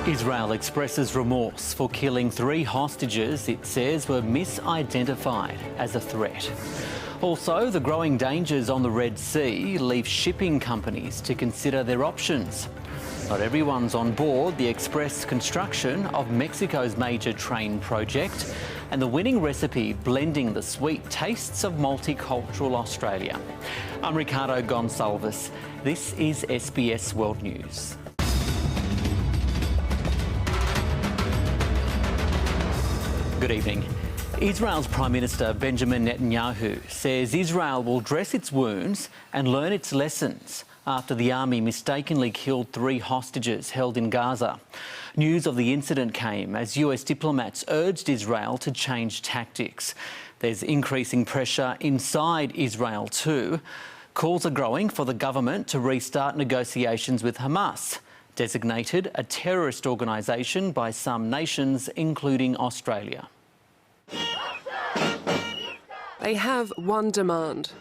Israel expresses remorse for killing 3 hostages it says were misidentified as a threat. Also, the growing dangers on the Red Sea leave shipping companies to consider their options. Not everyone's on board the express construction of Mexico's major train project and the winning recipe blending the sweet tastes of multicultural Australia. I'm Ricardo Goncalves. This is SBS World News. Good evening. Israel's Prime Minister Benjamin Netanyahu says Israel will dress its wounds and learn its lessons after the army mistakenly killed 3 hostages held in Gaza. News of the incident came as US diplomats urged Israel to change tactics. There's increasing pressure inside Israel too. Calls are growing for the government to restart negotiations with Hamas, designated a terrorist organisation by some nations, including Australia. They have one demand: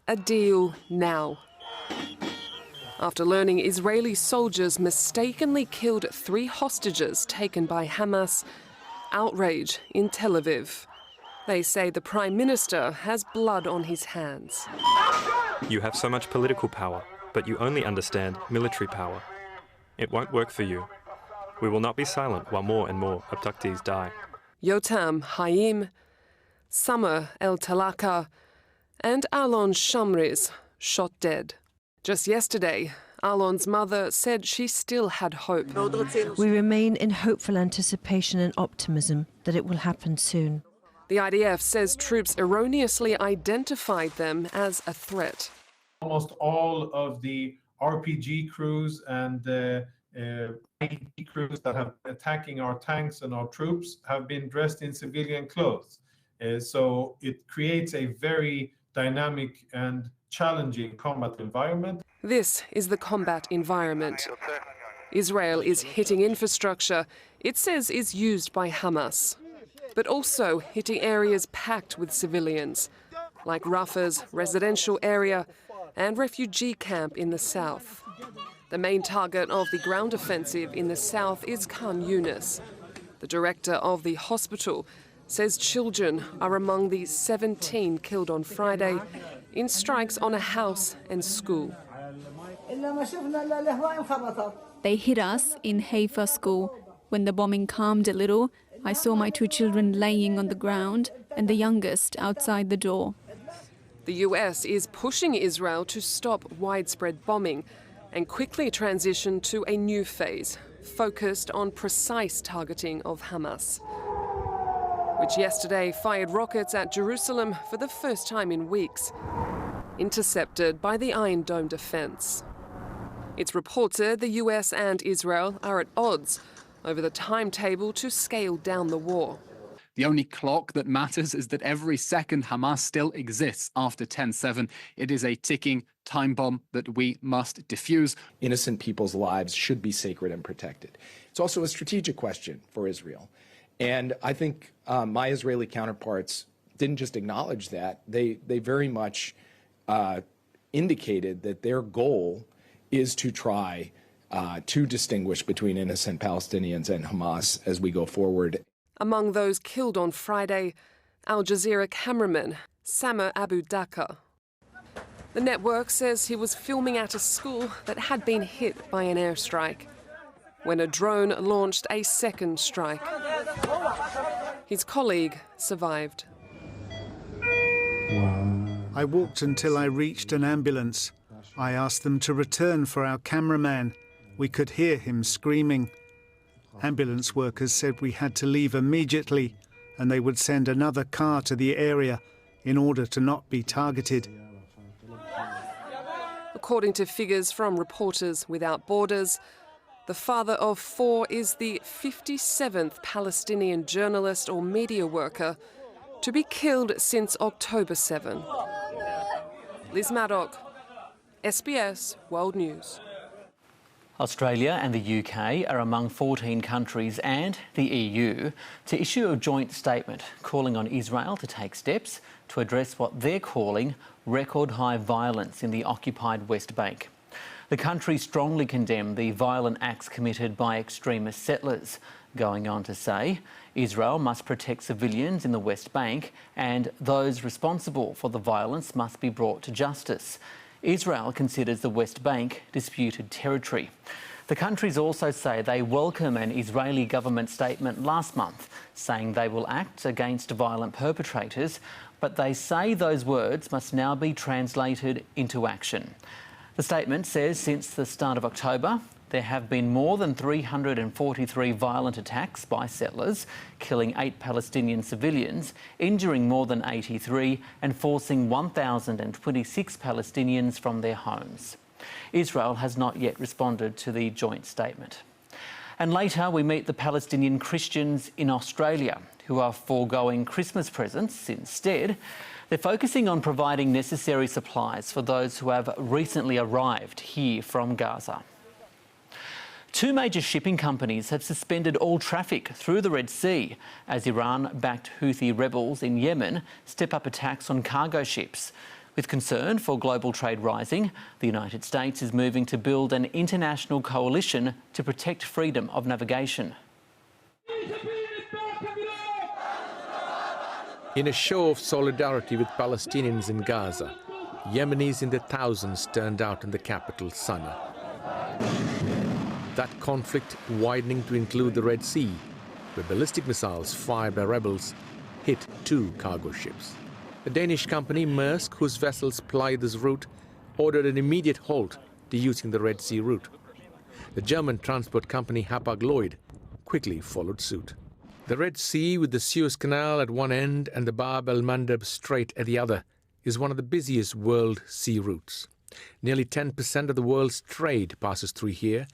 a deal now. After learning Israeli soldiers mistakenly killed 3 hostages taken by Hamas, outrage in Tel Aviv. They say the Prime Minister has blood on his hands. You have so much political power, but you only understand military power. It won't work for you. We will not be silent while more and more abductees die. Yotam Hayim, Summer El Talaka, and Alon Shamriz shot dead. Just yesterday, Alon's mother said she still had hope. We remain in hopeful anticipation and optimism that it will happen soon. The IDF says troops erroneously identified them as a threat. Almost all of the RPG crews and IED crews that have been attacking our tanks and our troops have been dressed in civilian clothes. So it creates a very dynamic and challenging combat environment. This is the combat environment. Israel is hitting infrastructure it says is used by Hamas, but also hitting areas packed with civilians, like Rafah's residential area and refugee camp in the south. The main target of the ground offensive in the south is Khan Yunis. The director of the hospital says children are among the 17 killed on Friday in strikes on a house and school. They hit us in Haifa school. When the bombing calmed a little, I saw my 2 children laying on the ground and the youngest outside the door. The US is pushing Israel to stop widespread bombing and quickly transition to a new phase, focused on precise targeting of Hamas, which yesterday fired rockets at Jerusalem for the first time in weeks, intercepted by the Iron Dome defense. It's reported the US and Israel are at odds over the timetable to scale down the war. The only clock that matters is that every second Hamas still exists after 10/7. It is a ticking time bomb that we must defuse. Innocent people's lives should be sacred and protected. It's also a strategic question for Israel. And I think my Israeli counterparts didn't just acknowledge that, they very much indicated that their goal is to try to distinguish between innocent Palestinians and Hamas as we go forward. Among those killed on Friday, Al Jazeera cameraman Samer Abu Daka. The network says he was filming at a school that had been hit by an airstrike when a drone launched a second strike. His colleague survived. I walked until I reached an ambulance. I asked them to return for our cameraman. We could hear him screaming. Ambulance workers said we had to leave immediately and they would send another car to the area in order to not be targeted. According to figures from Reporters Without Borders, the father of 4 is the 57th Palestinian journalist or media worker to be killed since October 7. Liz Maddock, SBS World News. Australia and the UK are among 14 countries and the EU to issue a joint statement calling on Israel to take steps to address what they're calling record-high violence in the occupied West Bank. The country strongly condemned the violent acts committed by extremist settlers, going on to say Israel must protect civilians in the West Bank and those responsible for the violence must be brought to justice. Israel considers the West Bank disputed territory. The countries also say they welcome an Israeli government statement last month saying they will act against violent perpetrators, but they say those words must now be translated into action. The statement says since the start of October, there have been more than 343 violent attacks by settlers, killing 8 Palestinian civilians, injuring more than 83 and forcing 1,026 Palestinians from their homes. Israel has not yet responded to the joint statement. And later we meet the Palestinian Christians in Australia who are foregoing Christmas presents instead. They're focusing on providing necessary supplies for those who have recently arrived here from Gaza. 2 major shipping companies have suspended all traffic through the Red Sea as Iran-backed Houthi rebels in Yemen step up attacks on cargo ships. With concern for global trade rising, the United States is moving to build an international coalition to protect freedom of navigation. In a show of solidarity with Palestinians in Gaza, Yemenis in their thousands turned out in the capital, Sana'a. That conflict widening to include the Red Sea, where ballistic missiles fired by rebels hit 2 cargo ships. The Danish company Maersk, whose vessels ply this route, ordered an immediate halt to using the Red Sea route. The German transport company Hapag-Lloyd quickly followed suit. The Red Sea, with the Suez Canal at one end and the Bab el-Mandeb Strait at the other, is one of the busiest world sea routes. Nearly 10% of the world's trade passes through here,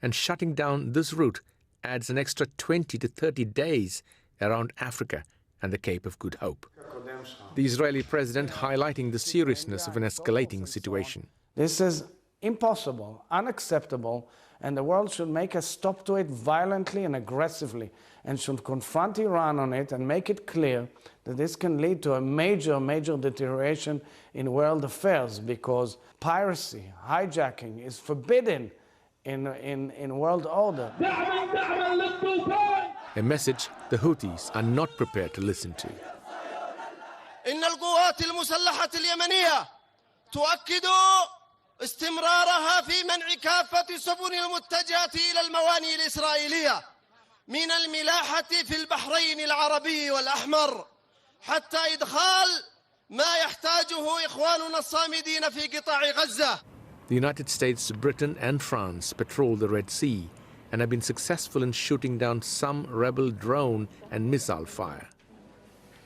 and shutting down this route adds an extra 20 to 30 days around Africa and the Cape of Good Hope. The Israeli president highlighting the seriousness of an escalating situation. This is impossible, unacceptable, and the world should make a stop to it violently and aggressively, and should confront Iran on it and make it clear that this can lead to a major deterioration in world affairs, because piracy, hijacking is forbidden in world order. A message the Houthis are not prepared to listen to. إن القوات المسلحة اليمنية تؤكد استمرارها في منع كافة سبل المتجهة إلى الموانئ الإسرائيلية من الملاحة في البحرين العربي والأحمر حتى إدخال ما يحتاجه إخواننا الصامدين في قطاع غزة. The United States, Britain and France patrol the Red Sea and have been successful in shooting down some rebel drone and missile fire.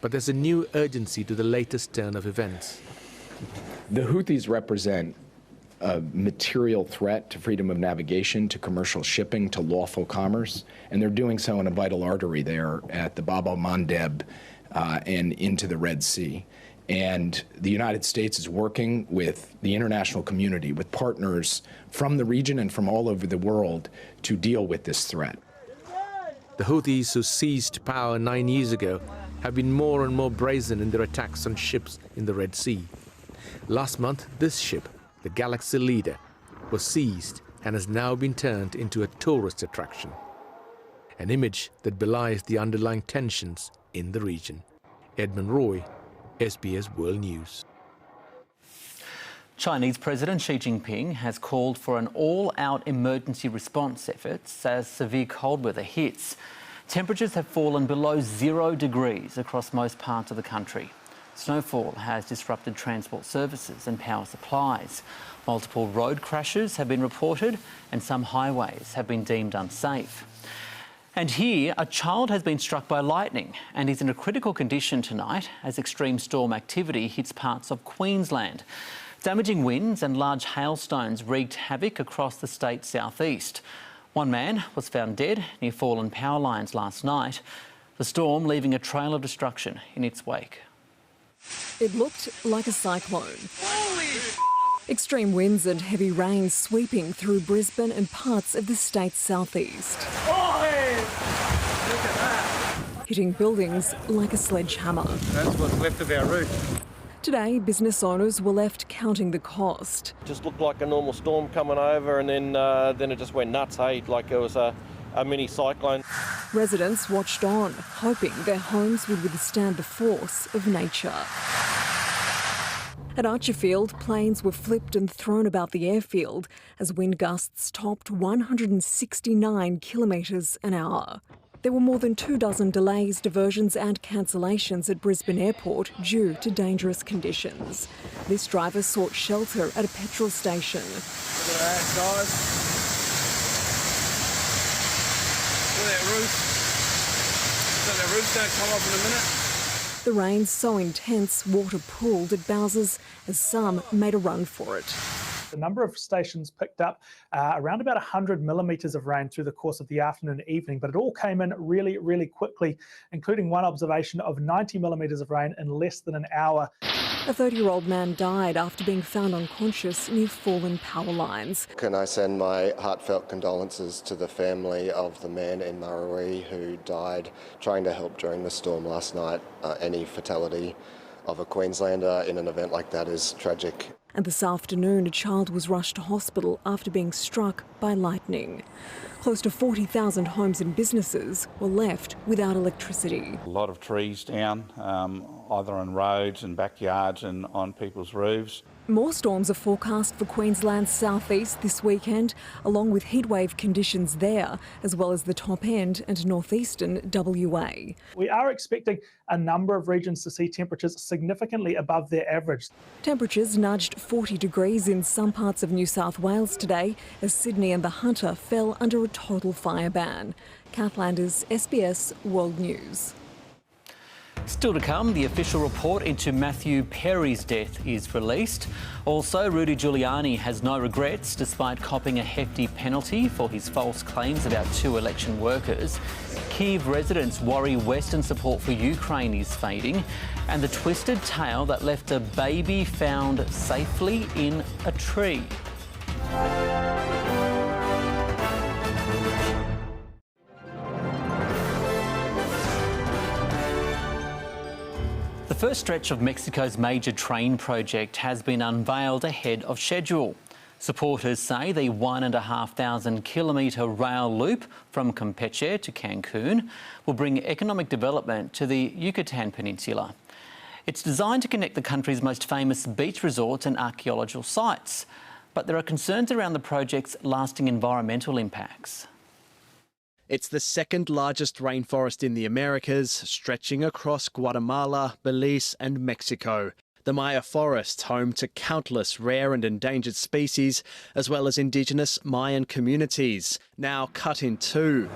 But there's a new urgency to the latest turn of events. The Houthis represent a material threat to freedom of navigation, to commercial shipping, to lawful commerce, and they're doing so in a vital artery there at the Bab el-Mandeb and into the Red Sea. And the United States is working with the international community, with partners from the region and from all over the world to deal with this threat. The Houthis, who seized power 9 years ago, have been more and more brazen in their attacks on ships in the Red Sea. Last month, this ship, the Galaxy Leader, was seized and has now been turned into a tourist attraction. An image that belies the underlying tensions in the region. Edmund Roy, SBS World News. Chinese President Xi Jinping has called for an all-out emergency response efforts as severe cold weather hits. Temperatures have fallen below 0 degrees across most parts of the country. Snowfall has disrupted transport services and power supplies. Multiple road crashes have been reported and some highways have been deemed unsafe. And here, a child has been struck by lightning and is in a critical condition tonight as extreme storm activity hits parts of Queensland. Damaging winds and large hailstones wreaked havoc across the state's southeast. One man was found dead near fallen power lines last night, the storm leaving a trail of destruction in its wake. It looked like a cyclone. Extreme winds and heavy rain sweeping through Brisbane and parts of the state's southeast. Hitting buildings like a sledgehammer. That's what's left of our roof. Today, business owners were left counting the cost. Just looked like a normal storm coming over, and then it just went nuts, hey, like it was a mini cyclone. Residents watched on, hoping their homes would withstand the force of nature. At Archerfield, planes were flipped and thrown about the airfield as wind gusts topped 169 kilometres an hour. There were more than 24 delays, diversions and cancellations at Brisbane Airport due to dangerous conditions. This driver sought shelter at a petrol station. Look at that, guys. Look at that roof. So the roof's going to come off in a minute. The rain so intense, water pooled at Bowsers as some made a run for it. The number of stations picked up around about 100 millimetres of rain through the course of the afternoon and evening, but it all came in really, really quickly, including one observation of 90 millimetres of rain in less than an hour. A 30-year-old man died after being found unconscious near fallen power lines. Can I send my heartfelt condolences to the family of the man in Murray who died trying to help during the storm last night. Any fatality of a Queenslander in an event like that is tragic. And this afternoon, a child was rushed to hospital after being struck by lightning. Close to 40,000 homes and businesses were left without electricity. A lot of trees down, either on roads and backyards and on people's roofs. More storms are forecast for Queensland's southeast this weekend, along with heatwave conditions there, as well as the top end and northeastern WA. We are expecting a number of regions to see temperatures significantly above their average. Temperatures nudged 40 degrees in some parts of New South Wales today as Sydney and the Hunter fell under a total fire ban. Kath Landers, SBS World News. Still to come, the official report into Matthew Perry's death is released. Also, Rudy Giuliani has no regrets despite copping a hefty penalty for his false claims about 2 election workers. Kyiv residents worry Western support for Ukraine is fading, and the twisted tale that left a baby found safely in a tree. The first stretch of Mexico's major train project has been unveiled ahead of schedule. Supporters say the 1,500 kilometre rail loop from Campeche to Cancun will bring economic development to the Yucatan Peninsula. It's designed to connect the country's most famous beach resorts and archaeological sites, but there are concerns around the project's lasting environmental impacts. It's the second largest rainforest in the Americas, stretching across Guatemala, Belize and Mexico. The Maya Forest, home to countless rare and endangered species, as well as indigenous Mayan communities, now cut in two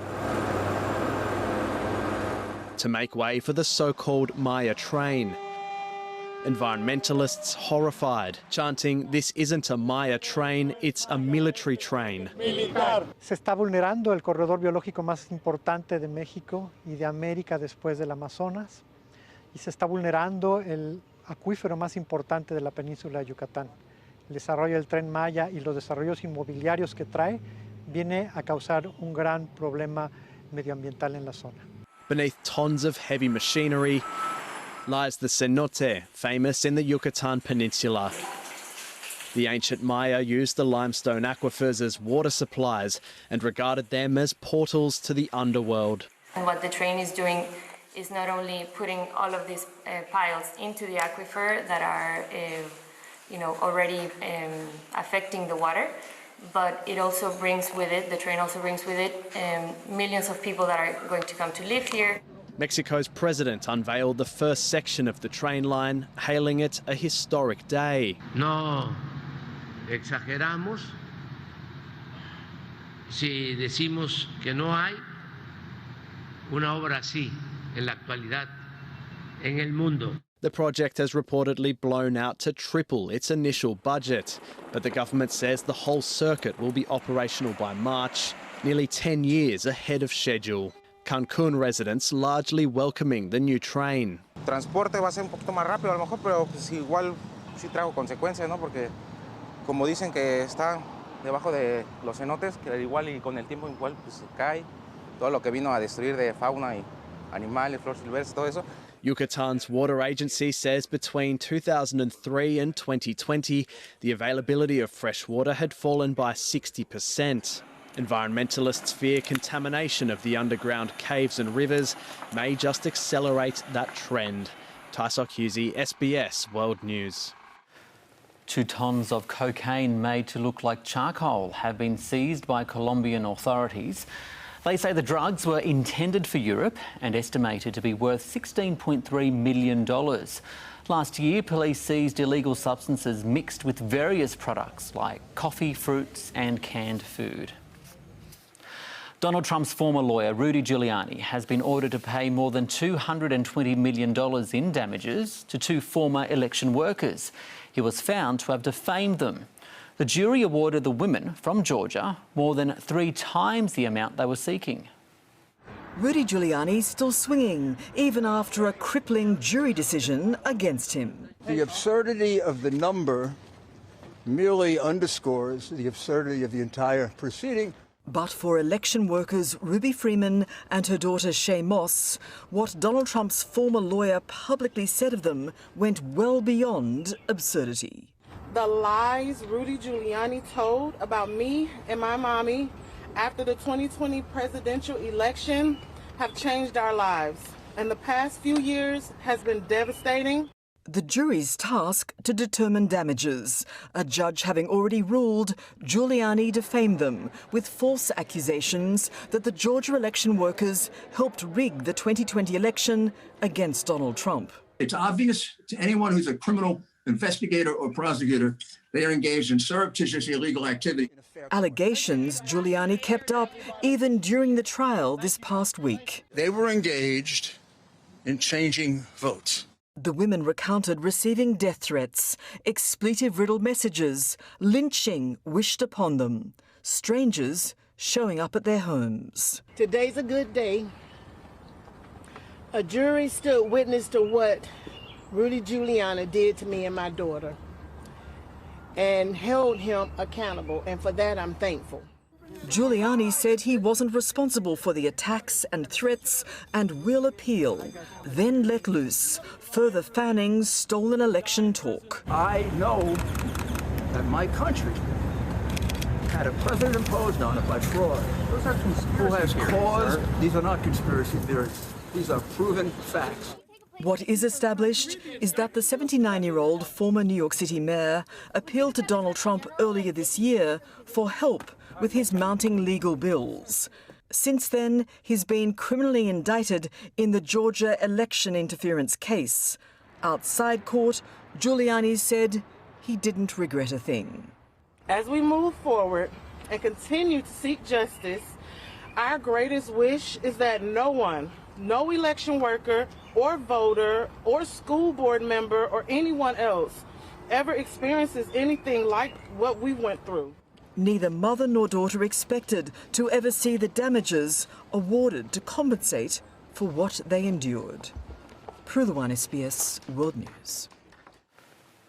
to make way for the so-called Maya train. Environmentalists horrified, chanting, "This isn't a Maya train, it's a military train." Se está vulnerando el corredor biológico más importante de México y de América después del Amazonas, y se está vulnerando el acuífero más importante de la península de Yucatán. El desarrollo del Tren Maya y los desarrollos inmobiliarios que trae viene a causar un gran problema medioambiental en la zona. Beneath tons of heavy machinery lies the cenote, famous in the Yucatan Peninsula. The ancient Maya used the limestone aquifers as water supplies and regarded them as portals to the underworld. And what the train is doing is not only putting all of these piles into the aquifer that are, already affecting the water, but it also brings with it, the train also brings with it, millions of people that are going to come to live here. Mexico's president unveiled the first section of the train line, hailing it a historic day. No exageramos si decimos que no hay una obra así en la actualidad en el mundo. The project has reportedly blown out to triple its initial budget, but the government says the whole circuit will be operational by March, nearly 10 years ahead of schedule. Cancun residents largely welcoming the new train. Transporte va a ser un poquito más rápido a lo mejor, pero pues igual sí trajo consecuencias, ¿no? Porque como dicen que está debajo de los cenotes, que igual y con el tiempo igual pues cae todo lo que vino a destruir de fauna y animales, flores silvestres, todo eso. Yucatan's water agency says between 2003 and 2020, the availability of fresh water had fallen by 60%. Environmentalists fear contamination of the underground caves and rivers may just accelerate that trend. Taisok Husey, SBS World News. 2 tons of cocaine made to look like charcoal have been seized by Colombian authorities. They say the drugs were intended for Europe and estimated to be worth $16.3 million. Last year, police seized illegal substances mixed with various products like coffee, fruits and canned food. Donald Trump's former lawyer, Rudy Giuliani, has been ordered to pay more than $220 million in damages to 2 former election workers. He was found to have defamed them. The jury awarded the women from Georgia more than 3 times the amount they were seeking. Rudy Giuliani still swinging, even after a crippling jury decision against him. The absurdity of the number merely underscores the absurdity of the entire proceeding. But for election workers Ruby Freeman and her daughter Shay Moss, what Donald Trump's former lawyer publicly said of them went well beyond absurdity. The lies Rudy Giuliani told about me and my mommy after the 2020 presidential election have changed our lives, and the past few years has been devastating. The jury's task to determine damages, a judge having already ruled Giuliani defamed them with false accusations that the Georgia election workers helped rig the 2020 election against Donald Trump. It's obvious to anyone who's a criminal investigator or prosecutor they are engaged in surreptitious illegal activity. Allegations Giuliani kept up even during the trial this past week. They were engaged in changing votes. The women recounted receiving death threats, expletive-riddled messages, lynching wished upon them, strangers showing up at their homes. Today's a good day. A jury stood witness to what Rudy Giuliani did to me and my daughter and held him accountable, and for that I'm thankful. Giuliani said he wasn't responsible for the attacks and threats and will appeal, then let loose, further fanning stolen election talk. I know that my country had a president imposed on it by fraud. Those are who has caused. These are not conspiracy theories. These are proven facts. What is established is that the 79-year-old former New York City mayor appealed to Donald Trump earlier this year for help with his mounting legal bills. Since then, he's been criminally indicted in the Georgia election interference case. Outside court, Giuliani said he didn't regret a thing. As we move forward and continue to seek justice, our greatest wish is that no one, no election worker or voter or school board member or anyone else ever experiences anything like what we went through. Neither mother nor daughter expected to ever see the damages awarded to compensate for what they endured. Pruluan, SBS World News.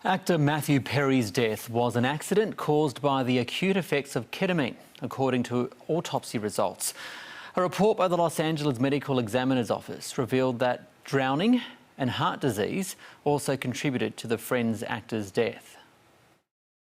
Actor Matthew Perry's death was an accident caused by the acute effects of ketamine, according to autopsy results. A report by the Los Angeles Medical Examiner's Office revealed that drowning and heart disease also contributed to the Friends actor's death.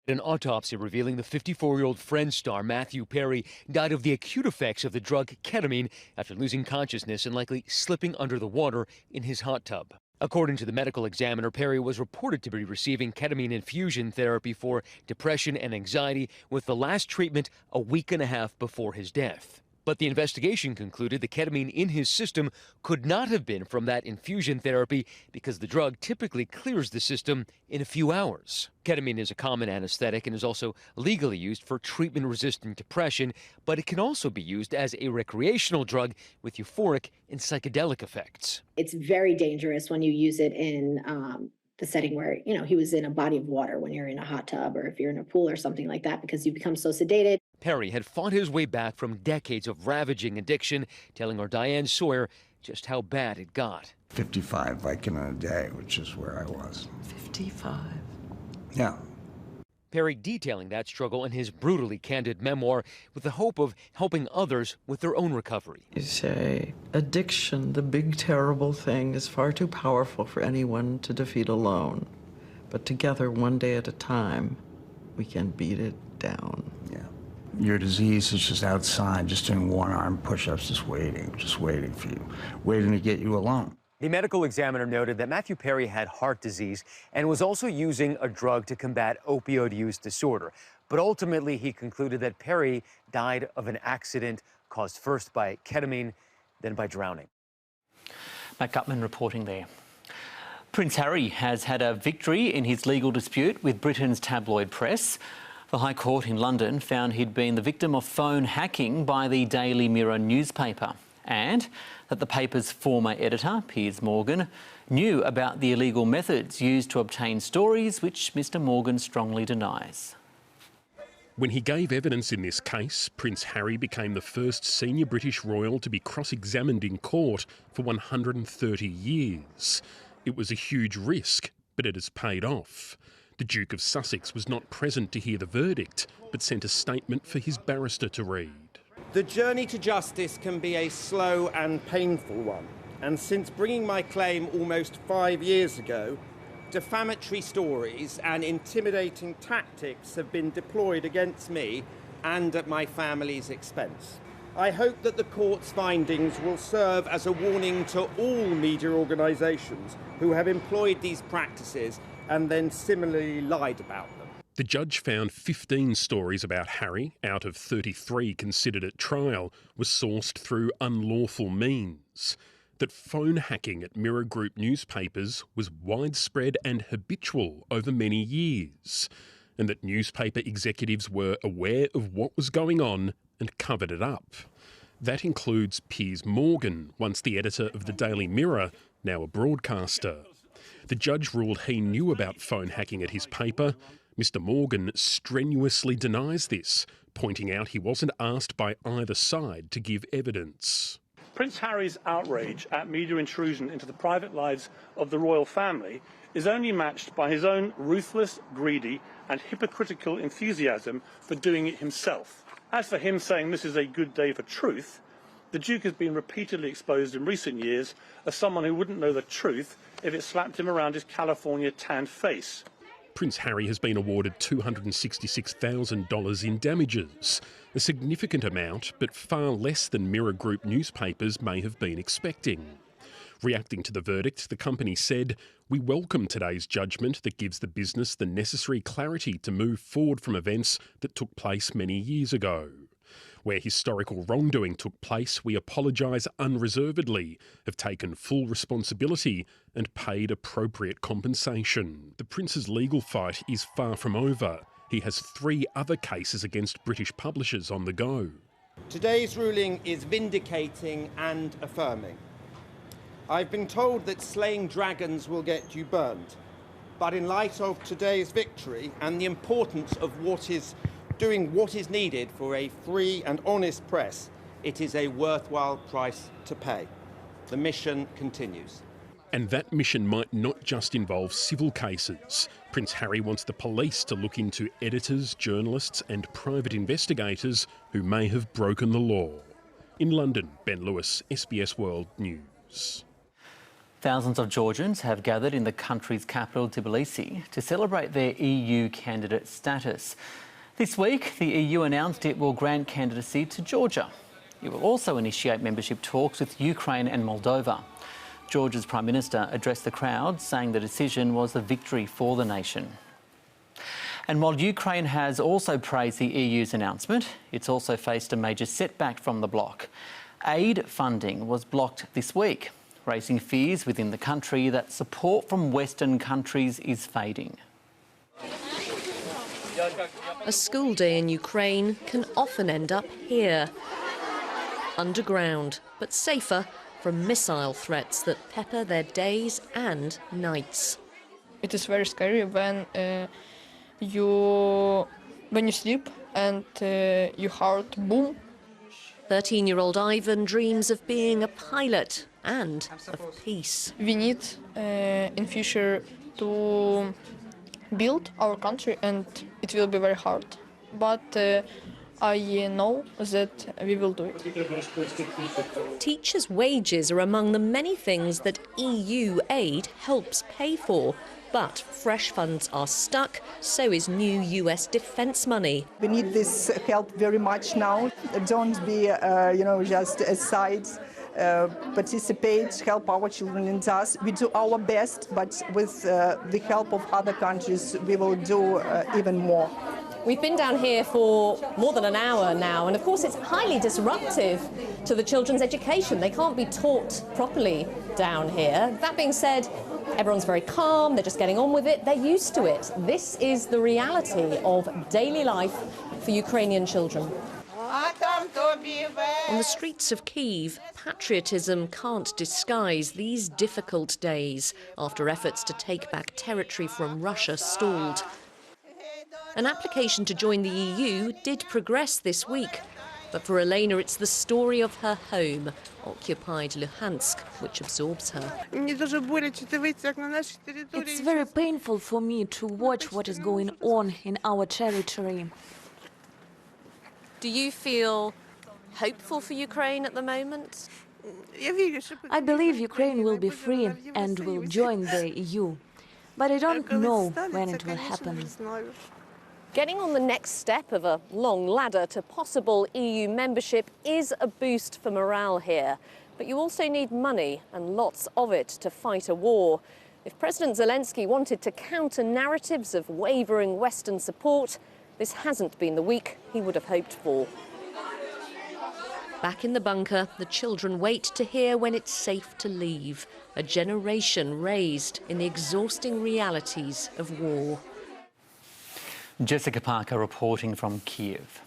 An autopsy revealing the 54-year-old Friends star Matthew Perry died of the acute effects of the drug ketamine after losing consciousness and likely slipping under the water in his hot tub. According to the medical examiner, Perry was reported to be receiving ketamine infusion therapy for depression and anxiety, with the last treatment a week and a half before his death. But the investigation concluded the ketamine in his system could not have been from that infusion therapy because the drug typically clears the system in a few hours. Ketamine is a common anesthetic and is also legally used for treatment-resistant depression, but it can also be used as a recreational drug with euphoric and psychedelic effects. It's very dangerous when you use it in the setting where, he was in a body of water, when you're in a hot tub or if you're in a pool or something like that, because you become so sedated. Perry had fought his way back from decades of ravaging addiction, telling our Diane Sawyer just how bad it got. 55 Vicodin a day, which is where I was. 55? Yeah. Perry detailing that struggle in his brutally candid memoir with the hope of helping others with their own recovery. You say, addiction, the big terrible thing, is far too powerful for anyone to defeat alone. But together, one day at a time, we can beat it down. Yeah. Your disease is just outside, just doing one-arm push-ups, just waiting for you, waiting to get you alone. The medical examiner noted that Matthew Perry had heart disease and was also using a drug to combat opioid use disorder. But ultimately, he concluded that Perry died of an accident caused first by ketamine, then by drowning. Matt Gutman reporting there. Prince Harry has had a victory in his legal dispute with Britain's tabloid press. The High Court in London found he'd been the victim of phone hacking by the Daily Mirror newspaper, and that the paper's former editor, Piers Morgan, knew about the illegal methods used to obtain stories, which Mr Morgan strongly denies. When he gave evidence in this case, Prince Harry became the first senior British royal to be cross-examined in court for 130 years. It was a huge risk, but it has paid off. The Duke of Sussex was not present to hear the verdict, but sent a statement for his barrister to read. The journey to justice can be a slow and painful one, and since bringing my claim almost 5 years ago, defamatory stories and intimidating tactics have been deployed against me and at my family's expense. I hope that the court's findings will serve as a warning to all media organisations who have employed these practices and then similarly lied about them. The judge found 15 stories about Harry, out of 33 considered at trial, were sourced through unlawful means. That phone hacking at Mirror Group newspapers was widespread and habitual over many years, and that newspaper executives were aware of what was going on and covered it up. That includes Piers Morgan, once the editor of the Daily Mirror, now a broadcaster. The judge ruled he knew about phone hacking at his paper. Mr Morgan strenuously denies this, pointing out he wasn't asked by either side to give evidence. Prince Harry's outrage at media intrusion into the private lives of the royal family is only matched by his own ruthless, greedy and hypocritical enthusiasm for doing it himself. As for him saying this is a good day for truth, the Duke has been repeatedly exposed in recent years as someone who wouldn't know the truth if it slapped him around his California tanned face. Prince Harry has been awarded $266,000 in damages, a significant amount, but far less than Mirror Group newspapers may have been expecting. Reacting to the verdict, the company said, "We welcome today's judgment that gives the business the necessary clarity to move forward from events that took place many years ago. Where historical wrongdoing took place, we apologise unreservedly, have taken full responsibility and paid appropriate compensation." The Prince's legal fight is far from over. He has 3 other cases against British publishers on the go. Today's ruling is vindicating and affirming. I've been told that slaying dragons will get you burned, but in light of today's victory and the importance of doing what is needed for a free and honest press, it is a worthwhile price to pay. The mission continues. And that mission might not just involve civil cases. Prince Harry wants the police to look into editors, journalists and private investigators who may have broken the law. In London, Ben Lewis, SBS World News. Thousands of Georgians have gathered in the country's capital, Tbilisi, to celebrate their EU candidate status. This week, the EU announced it will grant candidacy to Georgia. It will also initiate membership talks with Ukraine and Moldova. Georgia's Prime Minister addressed the crowd, saying the decision was a victory for the nation. And while Ukraine has also praised the EU's announcement, it's also faced a major setback from the bloc. Aid funding was blocked this week, raising fears within the country that support from Western countries is fading. A school day in Ukraine can often end up here. Underground, but safer from missile threats that pepper their days and nights. It is very scary when you sleep and your heart boom. 13-year-old Ivan dreams of being a pilot and of peace. We need in future to build our country, and it will be very hard. But I know that we will do it. Teachers' wages are among the many things that EU aid helps pay for. But fresh funds are stuck, so is new US defence money. We need this help very much now. Don't be, just aside. Participate, help our children in us. We do our best, but with the help of other countries, we will do even more. We've been down here for more than an hour now, and of course it's highly disruptive to the children's education. They can't be taught properly down here. That being said, everyone's very calm, they're just getting on with it, they're used to it. This is the reality of daily life for Ukrainian children. On the streets of Kyiv, patriotism can't disguise these difficult days after efforts to take back territory from Russia stalled. An application to join the EU did progress this week, but for Elena it's the story of her home, occupied Luhansk, which absorbs her. It's very painful for me to watch what is going on in our territory. Do you feel hopeful for Ukraine at the moment? I believe Ukraine will be free and will join the EU, but I don't know when it will happen. Getting on the next step of a long ladder to possible EU membership is a boost for morale here. But you also need money, and lots of it, to fight a war. If President Zelensky wanted to counter narratives of wavering Western support, this hasn't been the week he would have hoped for. Back in the bunker, the children wait to hear when it's safe to leave. A generation raised in the exhausting realities of war. Jessica Parker reporting from Kiev.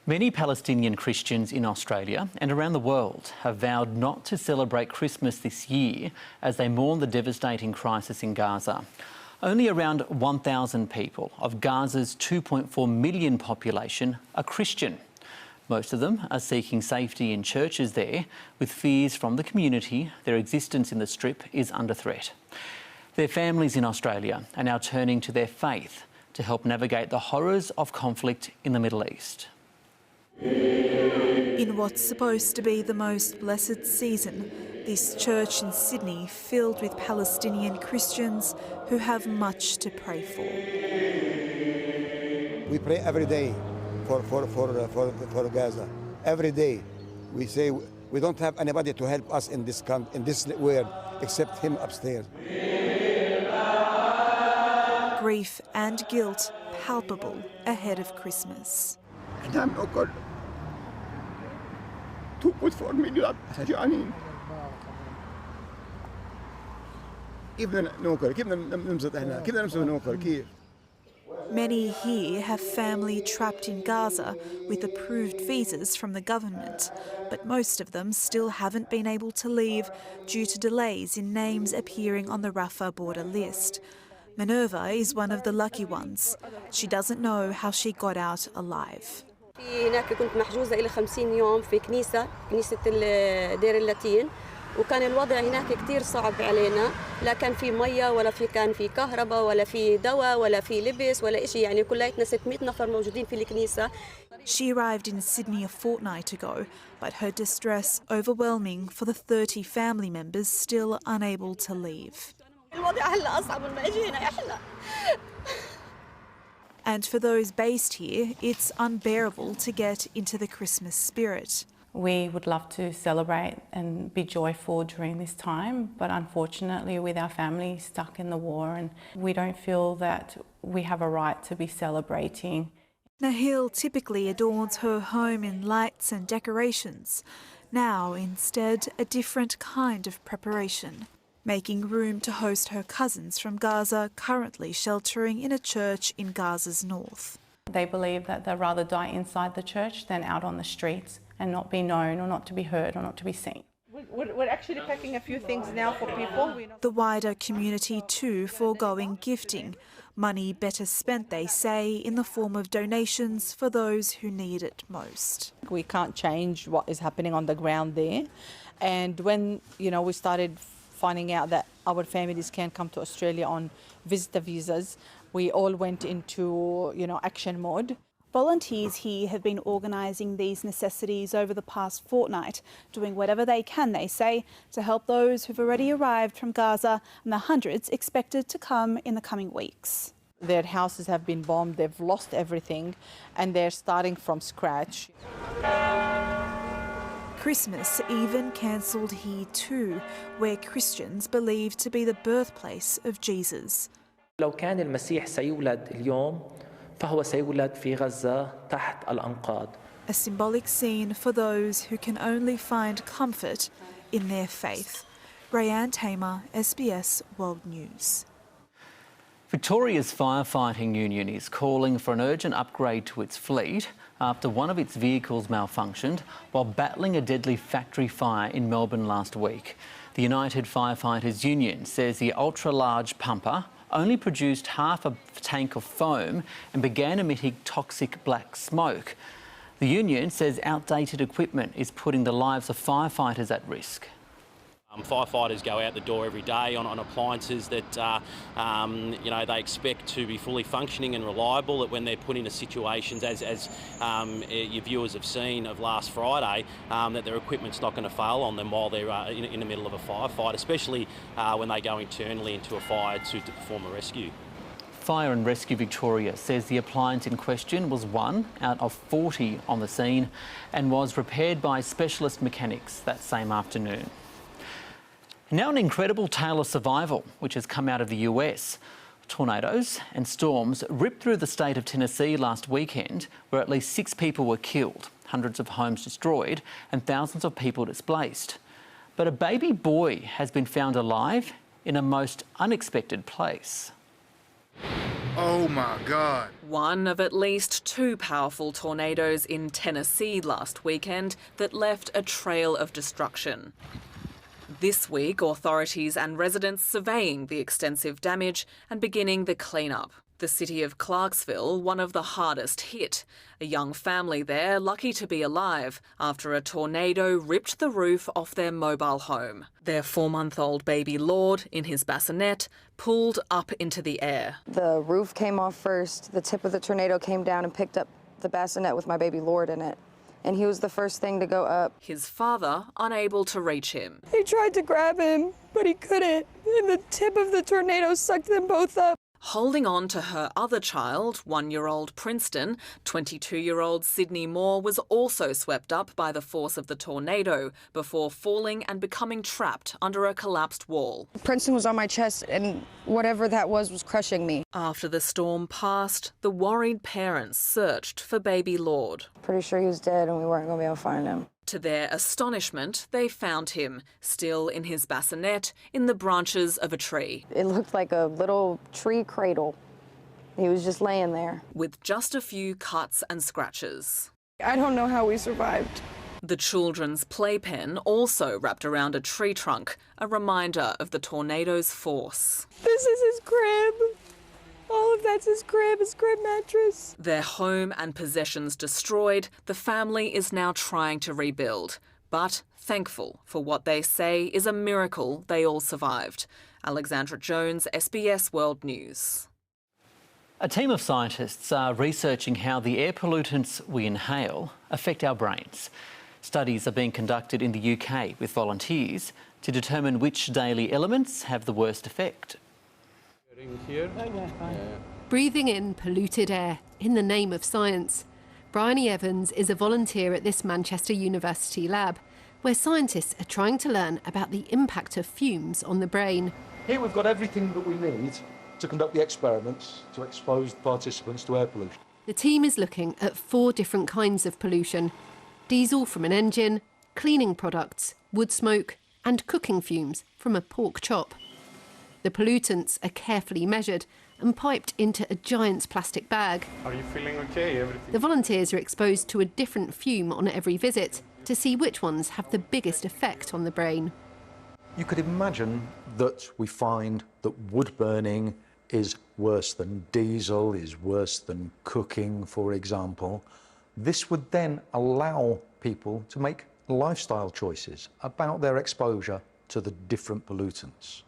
Many Palestinian Christians in Australia and around the world have vowed not to celebrate Christmas this year as they mourn the devastating crisis in Gaza. Only around 1,000 people of Gaza's 2.4 million population are Christian. Most of them are seeking safety in churches there, with fears from the community their existence in the Strip is under threat. Their families in Australia are now turning to their faith to help navigate the horrors of conflict in the Middle East. In what's supposed to be the most blessed season, this church in Sydney filled with Palestinian Christians who have much to pray for. We pray every day for Gaza. Every day we say we don't have anybody to help us in this world except him upstairs. Grief and guilt palpable ahead of Christmas. نعم نقول توبوا فرمي جانين كيف نوكل كيف نمسك هنا كيف نمسك نوكل كيف. Many here have family trapped in Gaza with approved visas from the government, but most of them still haven't been able to leave due to delays in names appearing on the Rafah border list. Minerva is one of the lucky ones. She doesn't know how she got out alive. هناك كنت محجوزة إلى 50 يوم في كنيسة دير اللاتين، وكان الوضع هناك كتير صعب علينا، لا كان في مية ولا كان في كهرباء ولا في دواء ولا في لبس ولا إشي، يعني كلياتنا 600 نفر موجودين في الكنيسة. She arrived in Sydney a fortnight ago, but her distress overwhelming for the 30 family members still unable to leave. And for those based here, it's unbearable to get into the Christmas spirit. We would love to celebrate and be joyful during this time, but unfortunately with our family stuck in the war, and we don't feel that we have a right to be celebrating. Nahil typically adorns her home in lights and decorations. Now, instead, a different kind of preparation, making room to host her cousins from Gaza currently sheltering in a church in Gaza's north. They believe that they'd rather die inside the church than out on the streets and not be known or not to be heard or not to be seen. We're actually packing a few things now for people. The wider community too foregoing gifting. Money better spent, they say, in the form of donations for those who need it most. We can't change what is happening on the ground there. And when, we started finding out that our families can come to Australia on visitor visas. We all went into, action mode. Volunteers here have been organising these necessities over the past fortnight, doing whatever they can, they say, to help those who've already arrived from Gaza and the hundreds expected to come in the coming weeks. Their houses have been bombed, they've lost everything, and they're starting from scratch. Christmas even cancelled here too, where Christians believe to be the birthplace of Jesus. لو كان المسيح سيولد اليوم فهو سيولد في غزة تحت الأنقاض. A symbolic scene for those who can only find comfort in their faith. Breanna Tamer, SBS World News. Victoria's firefighting union is calling for an urgent upgrade to its fleet after one of its vehicles malfunctioned while battling a deadly factory fire in Melbourne last week. The United Firefighters Union says the ultra-large pumper only produced half a tank of foam and began emitting toxic black smoke. The union says outdated equipment is putting the lives of firefighters at risk. Firefighters go out the door every day on appliances that they expect to be fully functioning and reliable. That when they're put into situations, as your viewers have seen of last Friday, that their equipment's not going to fail on them while they're in the middle of a firefight, especially when they go internally into a fire to perform a rescue. Fire and Rescue Victoria says the appliance in question was one out of 40 on the scene and was repaired by specialist mechanics that same afternoon. Now an incredible tale of survival which has come out of the US. Tornadoes and storms ripped through the state of Tennessee last weekend, where at least 6 people were killed, hundreds of homes destroyed and thousands of people displaced. But a baby boy has been found alive in a most unexpected place. Oh my God. One of at least 2 powerful tornadoes in Tennessee last weekend that left a trail of destruction. This week, authorities and residents surveying the extensive damage and beginning the clean-up. The city of Clarksville, one of the hardest hit. A young family there lucky to be alive after a tornado ripped the roof off their mobile home. Their 4-month-old baby Lord, in his bassinet, pulled up into the air. The roof came off first. The tip of the tornado came down and picked up the bassinet with my baby Lord in it. And he was the first thing to go up. His father unable to reach him. He tried to grab him, but he couldn't. And the tip of the tornado sucked them both up. Holding on to her other child, 1-year-old Princeton, 22-year-old Sydney Moore was also swept up by the force of the tornado before falling and becoming trapped under a collapsed wall. Princeton was on my chest and whatever that was crushing me. After the storm passed, the worried parents searched for baby Lord. Pretty sure he was dead and we weren't going to be able to find him. To their astonishment, they found him, still in his bassinet, in the branches of a tree. It looked like a little tree cradle. He was just laying there. With just a few cuts and scratches. I don't know how we survived. The children's playpen also wrapped around a tree trunk, a reminder of the tornado's force. This is his crib. All of that's his crib mattress. Their home and possessions destroyed, the family is now trying to rebuild, but thankful for what they say is a miracle they all survived. Alexandra Jones, SBS World News. A team of scientists are researching how the air pollutants we inhale affect our brains. Studies are being conducted in the UK with volunteers to determine which daily elements have the worst effect. Breathing in polluted air in the name of science. Bryony Evans is a volunteer at this Manchester University lab, where scientists are trying to learn about the impact of fumes on the brain. Here we've got everything that we need to conduct the experiments to expose the participants to air pollution. The team is looking at 4 different kinds of pollution: diesel from an engine, cleaning products, wood smoke, and cooking fumes from a pork chop. The pollutants are carefully measured and piped into a giant's plastic bag. Are you feeling okay? The volunteers are exposed to a different fume on every visit to see which ones have the biggest effect on the brain. You could imagine that we find that wood burning is worse than diesel, is worse than cooking, for example. This would then allow people to make lifestyle choices about their exposure to the different pollutants.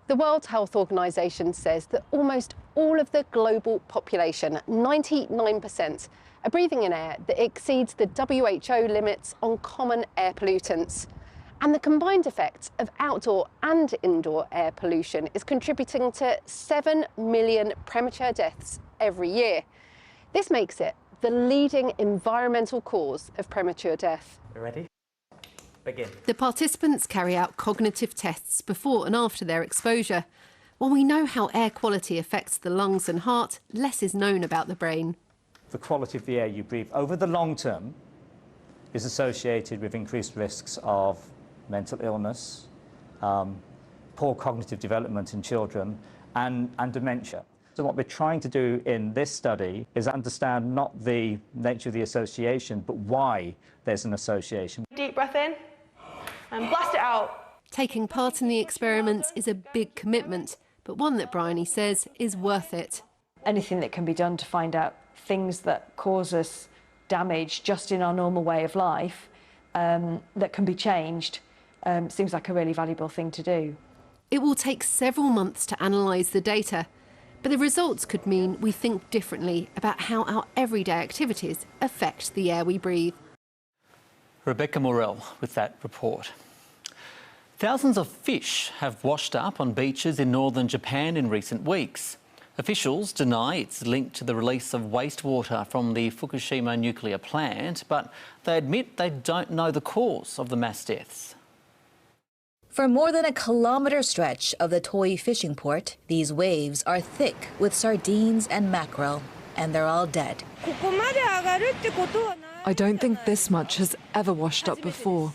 The World Health Organization says that almost all of the global population, 99%, are breathing in air that exceeds the WHO limits on common air pollutants. And the combined effect of outdoor and indoor air pollution is contributing to 7 million premature deaths every year. This makes it the leading environmental cause of premature death. Ready? Begin. The participants carry out cognitive tests before and after their exposure. While we know how air quality affects the lungs and heart, less is known about the brain. The quality of the air you breathe over the long term is associated with increased risks of mental illness, poor cognitive development in children, and dementia. So what we're trying to do in this study is understand not the nature of the association, but why there's an association. Deep breath in and blast it out. Taking part in the experiments is a big commitment, but one that Breanna says is worth it. Anything that can be done to find out things that cause us damage just in our normal way of life that can be changed seems like a really valuable thing to do. It will take several months to analyse the data, but the results could mean we think differently about how our everyday activities affect the air we breathe. Rebecca Morell with that report. Thousands of fish have washed up on beaches in northern Japan in recent weeks. Officials deny it's linked to the release of wastewater from the Fukushima nuclear plant, but they admit they don't know the cause of the mass deaths. For more than a kilometre stretch of the Toi fishing port, these waves are thick with sardines and mackerel, and they're all dead. I don't think this much has ever washed up before.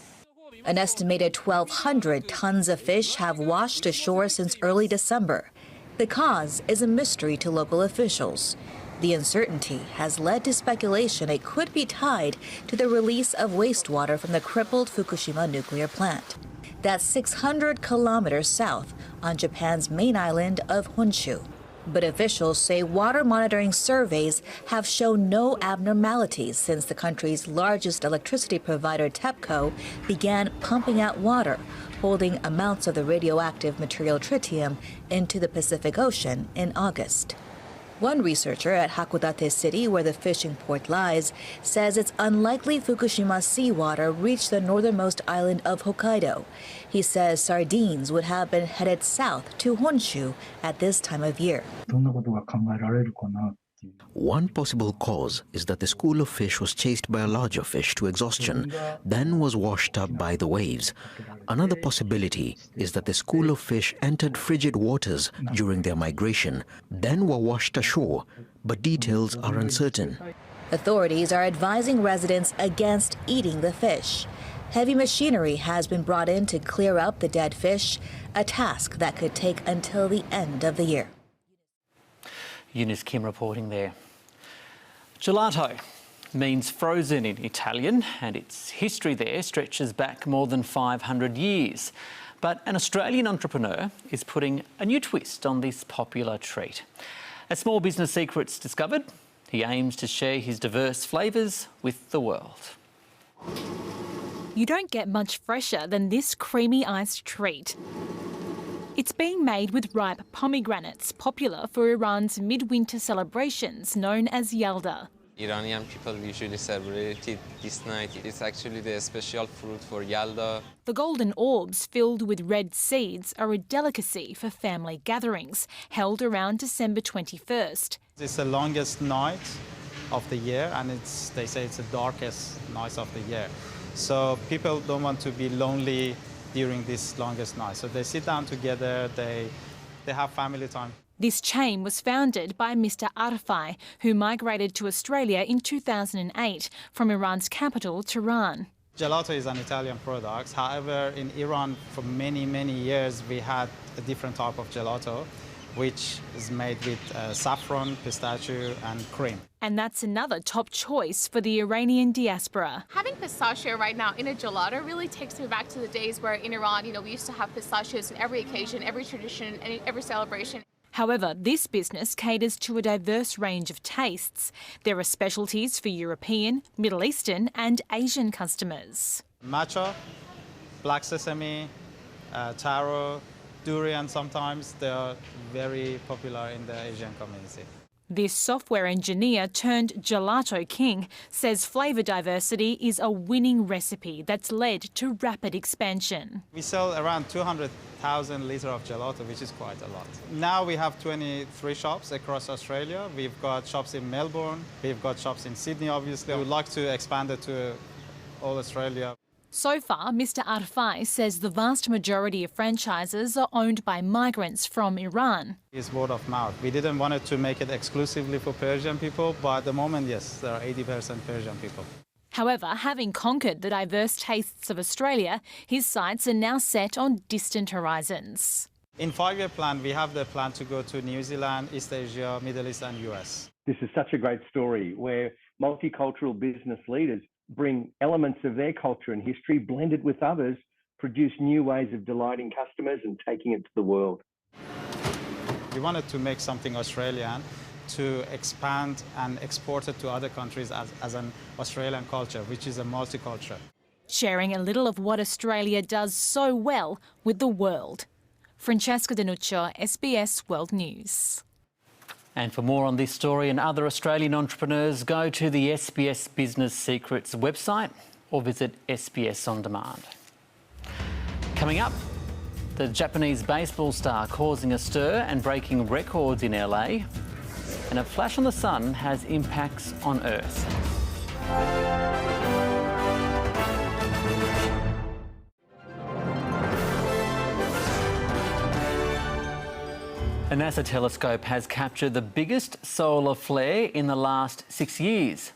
An estimated 1,200 tons of fish have washed ashore since early December. The cause is a mystery to local officials. The uncertainty has led to speculation it could be tied to the release of wastewater from the crippled Fukushima nuclear plant. That's 600 kilometers south on Japan's main island of Honshu. But officials say water monitoring surveys have shown no abnormalities since the country's largest electricity provider, TEPCO, began pumping out water, holding amounts of the radioactive material tritium into the Pacific Ocean in August. One researcher at Hakodate City, where the fishing port lies, says it's unlikely Fukushima seawater reached the northernmost island of Hokkaido. He says sardines would have been headed south to Honshu at this time of year. One possible cause is that the school of fish was chased by a larger fish to exhaustion, then was washed up by the waves. Another possibility is that the school of fish entered frigid waters during their migration, then were washed ashore, but details are uncertain. Authorities are advising residents against eating the fish. Heavy machinery has been brought in to clear up the dead fish, a task that could take until the end of the year. Eunice Kim reporting there. Gelato means frozen in Italian, and its history there stretches back more than 500 years. But an Australian entrepreneur is putting a new twist on this popular treat. As Small Business Secrets discovered, he aims to share his diverse flavours with the world. You don't get much fresher than this creamy iced treat. It's being made with ripe pomegranates, popular for Iran's midwinter celebrations known as Yalda. Iranian people usually celebrate it this night. It's actually the special fruit for Yalda. The golden orbs filled with red seeds are a delicacy for family gatherings, held around December 21st. It's the longest night of the year, and they say it's the darkest night of the year. So people don't want to be lonely during this longest night. So they sit down together, they have family time. This chain was founded by Mr. Arfai, who migrated to Australia in 2008 from Iran's capital, Tehran. Gelato is an Italian product. However, in Iran, for many, many years, we had a different type of gelato, which is made with saffron, pistachio and cream. And that's another top choice for the Iranian diaspora. Having pistachio right now in a gelato really takes me back to the days where in Iran, we used to have pistachios in every occasion, every tradition, and every celebration. However, this business caters to a diverse range of tastes. There are specialties for European, Middle Eastern and Asian customers. Matcha, black sesame, taro, durian sometimes. They are very popular in the Asian community. This software engineer turned gelato king says flavour diversity is a winning recipe that's led to rapid expansion. We sell around 200,000 litres of gelato, which is quite a lot. Now we have 23 shops across Australia. We've got shops in Melbourne, we've got shops in Sydney, obviously. We'd like to expand it to all Australia. So far, Mr Arfai says the vast majority of franchises are owned by migrants from Iran. It's word of mouth. We didn't want it to make it exclusively for Persian people, but at the moment, yes, there are 80% Persian people. However, having conquered the diverse tastes of Australia, his sights are now set on distant horizons. In 5-year plan, we have the plan to go to New Zealand, East Asia, Middle East and US. This is such a great story where multicultural business leaders bring elements of their culture and history, blended with others, produce new ways of delighting customers and taking it to the world. We wanted to make something Australian, to expand and export it to other countries as an Australian culture, which is a multicultural. Sharing a little of what Australia does so well with the world. Francesca Denuccio, SBS World News. And for more on this story and other Australian entrepreneurs, go to the SBS Business Secrets website or visit SBS On Demand. Coming up, the Japanese baseball star causing a stir and breaking records in LA, and a flash on the sun has impacts on Earth. A NASA telescope has captured the biggest solar flare in the last 6 years.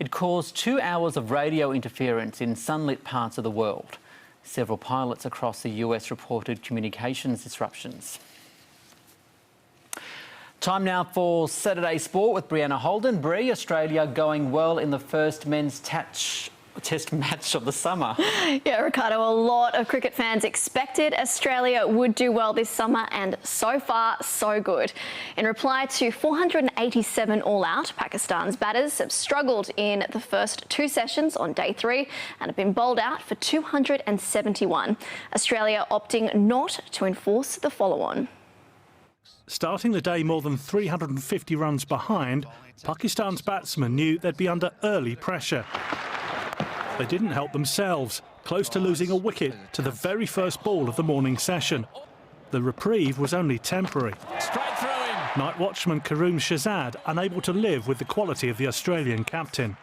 It caused 2 hours of radio interference in sunlit parts of the world. Several pilots across the US reported communications disruptions. Time now for Saturday Sport with Breanna Holden. Bree, Australia going well in the first men's Test match of the summer. Yeah, Ricardo, a lot of cricket fans expected Australia would do well this summer, and so far, so good. In reply to 487 all-out, Pakistan's batters have struggled in the first 2 sessions on day 3 and have been bowled out for 271. Australia opting not to enforce the follow-on. Starting the day more than 350 runs behind, Pakistan's batsmen knew they'd be under early pressure. They didn't help themselves, close to losing a wicket to the very first ball of the morning session. The reprieve was only temporary. Straight through him. Night watchman Karoom Shahzad unable to live with the quality of the Australian captain.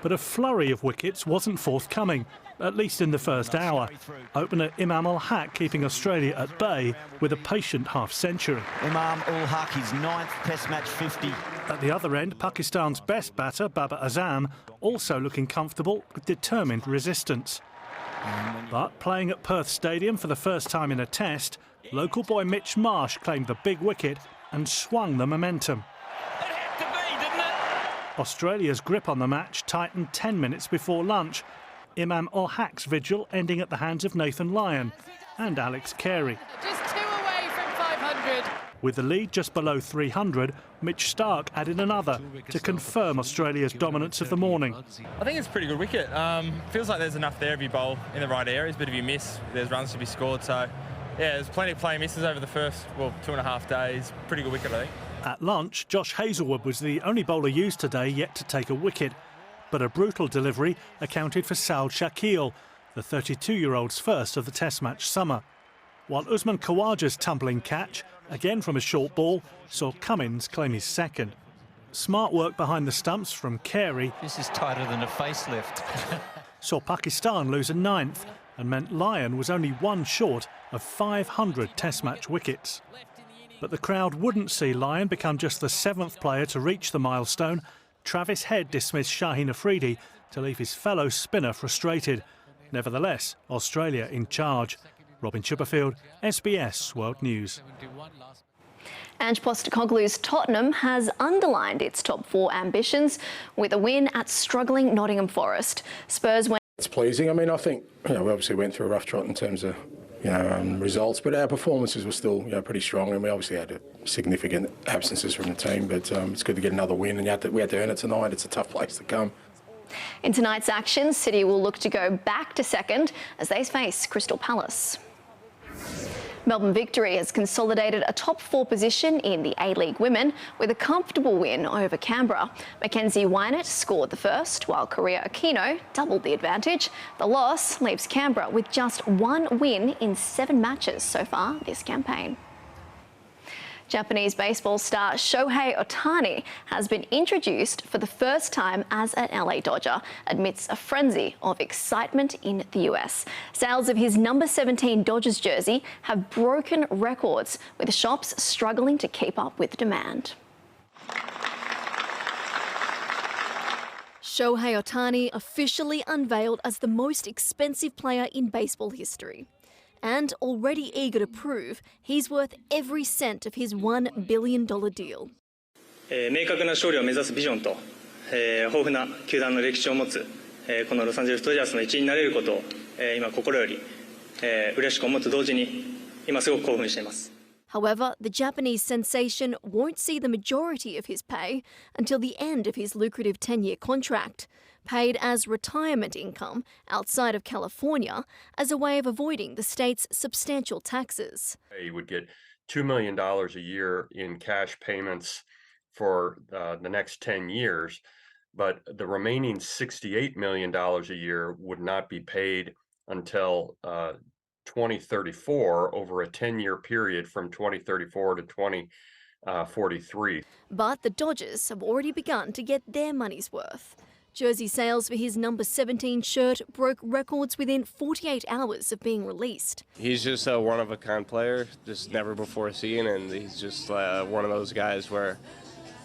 But a flurry of wickets wasn't forthcoming, at least in the first hour. Opener Imam Ul Haq keeping Australia at bay with a patient half-century. Imam Ul Haq, his 9th Test match 50. At the other end, Pakistan's best batter, Babar Azam, also looking comfortable with determined resistance. But playing at Perth Stadium for the first time in a test, local boy Mitch Marsh claimed the big wicket and swung the momentum. It had to be, didn't it? Australia's grip on the match tightened 10 minutes before lunch, Imam Ul Haq's vigil ending at the hands of Nathan Lyon and Alex Carey. Just 2 away from 500. With the lead just below 300, Mitch Stark added another to confirm Australia's dominance of the morning. I think it's a pretty good wicket. Feels like there's enough there if you bowl in the right areas, but if you miss, there's runs to be scored. So, yeah, there's plenty of play misses over the first, 2.5 days. Pretty good wicket, I think. At lunch, Josh Hazlewood was the only bowler used today yet to take a wicket. But a brutal delivery accounted for Saud Shakil, the 32-year-old's first of the Test match summer. While Usman Khawaja's tumbling catch, again from a short ball, saw Cummins claim his second. Smart work behind the stumps from Carey. This is tighter than a facelift. Saw Pakistan lose a 9th and meant Lyon was only 1 short of 500 Test match wickets. But the crowd wouldn't see Lyon become just the 7th player to reach the milestone. Travis Head dismissed Shaheen Afridi to leave his fellow spinner frustrated. Nevertheless, Australia in charge. Robin Chipperfield, SBS World News. Ange Postecoglou's Tottenham has underlined its top 4 ambitions with a win at struggling Nottingham Forest. Spurs went. It's pleasing. I mean, I think we obviously went through a rough trot in terms of results, but our performances were still pretty strong, and we obviously had significant absences from the team. But it's good to get another win, and we had to earn it tonight. It's a tough place to come. In tonight's action, City will look to go back to second as they face Crystal Palace. Melbourne Victory has consolidated a top 4 position in the A-League Women with a comfortable win over Canberra. Mackenzie Wynett scored the first, while Korea Aquino doubled the advantage. The loss leaves Canberra with just 1 win in 7 matches so far this campaign. Japanese baseball star Shohei Ohtani has been introduced for the first time as an LA Dodger amidst a frenzy of excitement in the US. Sales of his number 17 Dodgers jersey have broken records, with shops struggling to keep up with demand. Shohei Ohtani officially unveiled as the most expensive player in baseball history, and already eager to prove he's worth every cent of his $1 billion deal. 明確な勝利を目指すビジョンと、豊富な球団の歴史を持つ、このロサンゼルスドジャースの一員になれることを、今心より、嬉しく思うと同時に今すごく興奮しています。 However, the Japanese sensation won't see the majority of his pay until the end of his lucrative 10-year contract, paid as retirement income outside of California as a way of avoiding the state's substantial taxes. He would get $2 million a year in cash payments for the next 10 years, but the remaining $68 million a year would not be paid until 2034, over a 10-year period from 2034 to 2043. But the Dodgers have already begun to get their money's worth. Jersey sales for his number 17 shirt broke records within 48 hours of being released. He's just a one-of-a-kind player, just never before seen, and he's just one of those guys where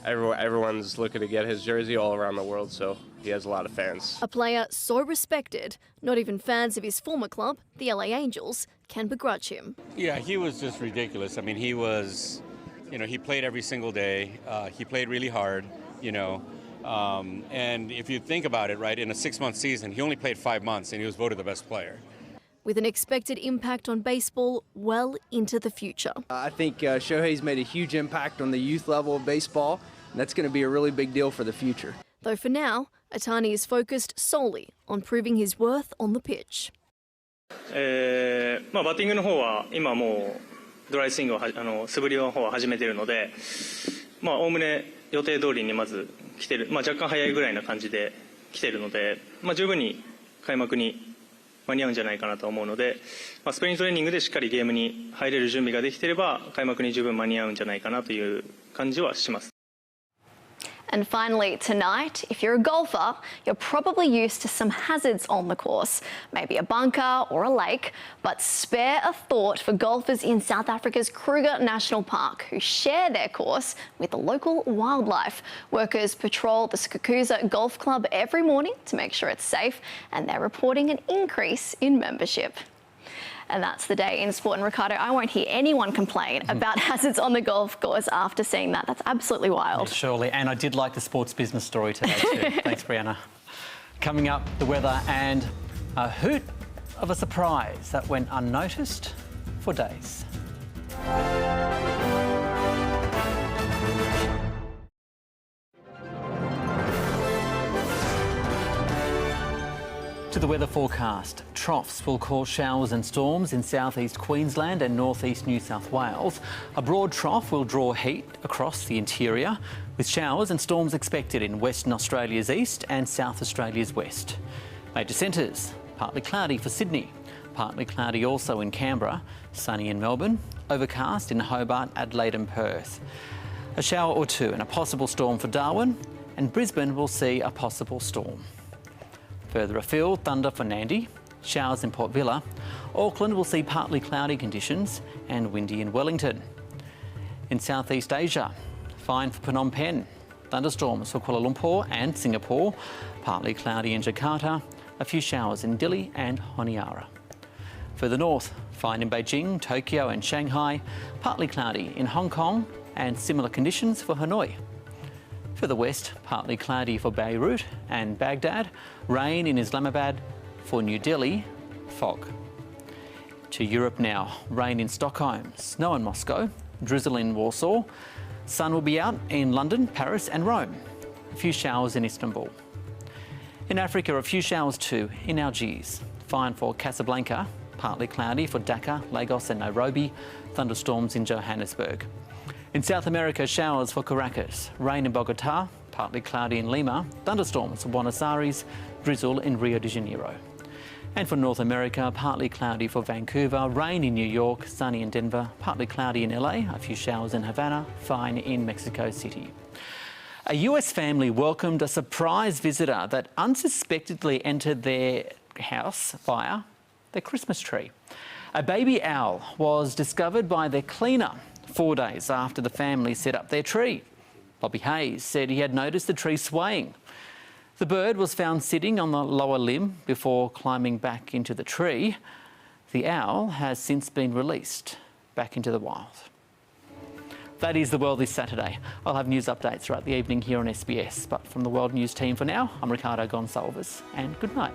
everyone's looking to get his jersey all around the world, so he has a lot of fans. A player so respected, not even fans of his former club, the LA Angels, can begrudge him. Yeah, he was just ridiculous. I mean, he was, he played every single day. He played really hard, and if you think about it, right, in a 6-month season, he only played 5 months and he was voted the best player. With an expected impact on baseball well into the future. I think Shohei's made a huge impact on the youth level of baseball, and that's going to be a really big deal for the future. Though for now, Ohtani is focused solely on proving his worth on the pitch. バッティングの方は今もうドライスイングを素振りの方は始めているので、おおむね予定通りにまず来てる、若干早いぐらいな感じで来ているので、十分に開幕に間に合うんじゃないかなと思うので、スプリングトレーニングでしっかりゲームに入れる準備ができていれば開幕に十分間に合うんじゃないかなという感じはします。 And finally, tonight, if you're a golfer, you're probably used to some hazards on the course, maybe a bunker or a lake, but spare a thought for golfers in South Africa's Kruger National Park who share their course with the local wildlife. Workers patrol the Skukuza Golf Club every morning to make sure it's safe, and they're reporting an increase in membership. And that's the day in sport. And Ricardo, I won't hear anyone complain about hazards on the golf course after seeing that. That's absolutely wild. Yeah, surely. And I did like the sports business story today too. Thanks, Breanna. Coming up, the weather and a hoot of a surprise that went unnoticed for days. To the weather forecast. Troughs will cause showers and storms in southeast Queensland and northeast New South Wales. A broad trough will draw heat across the interior, with showers and storms expected in Western Australia's east and South Australia's west. Major centres: partly cloudy for Sydney, partly cloudy also in Canberra, sunny in Melbourne, overcast in Hobart, Adelaide and Perth. A shower or two and a possible storm for Darwin, and Brisbane will see a possible storm. Further afield, thunder for Nandi, showers in Port Vila. Auckland will see partly cloudy conditions and windy in Wellington. In Southeast Asia, fine for Phnom Penh. Thunderstorms for Kuala Lumpur and Singapore. Partly cloudy in Jakarta. A few showers in Dili and Honiara. Further north, fine in Beijing, Tokyo and Shanghai. Partly cloudy in Hong Kong and similar conditions for Hanoi. Further west, partly cloudy for Beirut and Baghdad. Rain in Islamabad. For New Delhi, fog. To Europe now. Rain in Stockholm, snow in Moscow, drizzle in Warsaw. Sun will be out in London, Paris and Rome. A few showers in Istanbul. In Africa, a few showers too in Algiers. Fine for Casablanca partly cloudy for Dhaka, Lagos and Nairobi, thunderstorms in Johannesburg. In South America, showers for Caracas, rain in Bogota, partly cloudy in Lima, thunderstorms for Buenos Aires, drizzle in Rio de Janeiro. And for North America, partly cloudy for Vancouver, rain in New York, sunny in Denver, partly cloudy in LA, a few showers in Havana, fine in Mexico City. A US family welcomed a surprise visitor that unsuspectedly entered their house via their Christmas tree. A baby owl was discovered by their cleaner 4 days after the family set up their tree. Bobby Hayes said he had noticed the tree swaying. The bird was found sitting on the lower limb before climbing back into the tree. The owl has since been released back into the wild. That is the world this Saturday. I'll have news updates throughout the evening here on SBS. But from the World News team for now, I'm Ricardo Goncalves, and good night.